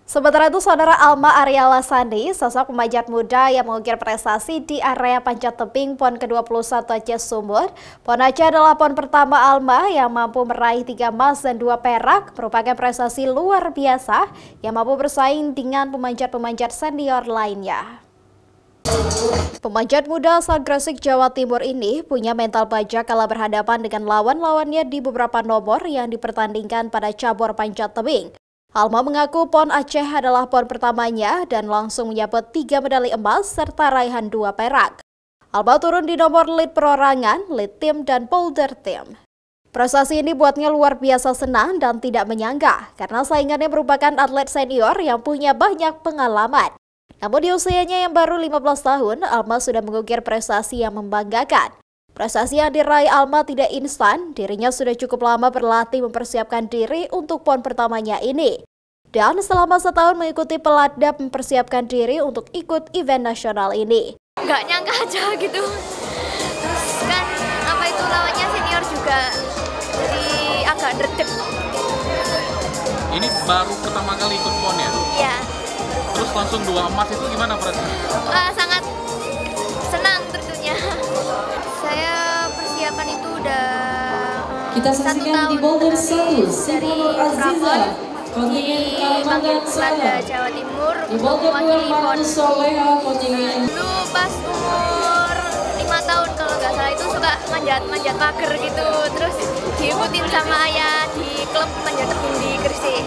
Sementara itu, Saudara Alma Ariela Sandi, sosok pemanjat muda yang mengukir prestasi di area panjat tebing PON ke-21 Aceh Sumur. PON Aceh adalah PON pertama Alma yang mampu meraih 3 emas dan 2 perak, merupakan prestasi luar biasa yang mampu bersaing dengan pemanjat-pemanjat senior lainnya. Pemanjat muda asal Gresik, Jawa Timur ini punya mental baja kala berhadapan dengan lawan-lawannya di beberapa nomor yang dipertandingkan pada cabur panjat tebing. Alma mengaku PON Aceh adalah PON pertamanya dan langsung menyabet 3 medali emas serta raihan 2 perak. Alma turun di nomor lead perorangan, lead tim, dan boulder tim. Prestasi ini buatnya luar biasa senang dan tidak menyangka karena saingannya merupakan atlet senior yang punya banyak pengalaman. Namun di usianya yang baru 15 tahun, Alma sudah mengukir prestasi yang membanggakan. Prestasi yang diraih Alma tidak instan, dirinya sudah cukup lama berlatih mempersiapkan diri untuk PON pertamanya ini. Dan selama setahun mengikuti peladap mempersiapkan diri untuk ikut event nasional ini. Nggak nyangka aja gitu, terus kan lawannya senior juga, jadi agak deg-deg. Ini baru pertama kali ikut PON ya? Iya. Terus langsung 2 emas itu gimana perasaan? Sangat senang tentunya. Saya persiapan itu udah kita saksikan di boulder 1 dari Prapon di Bangkit Selada, Jawa Timur, di boulder 2 PON. Dulu pas umur 5 tahun kalau nggak salah itu suka manjat pagar gitu, terus diikutin sama ayah di klub manjat tebing di Gresik.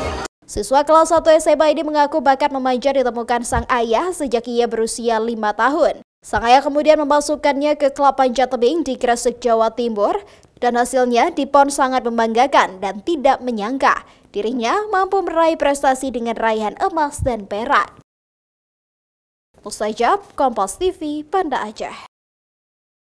Siswa kelas 1 SMA ini mengaku bakat memanjat ditemukan sang ayah sejak ia berusia 5 tahun. Sang ayah kemudian memasukkannya ke klub panjat tebing di Gresik, Jawa Timur, dan hasilnya di PON sangat membanggakan dan tidak menyangka dirinya mampu meraih prestasi dengan raihan emas dan perak. Mustajab, Kompas TV, Banda Aceh.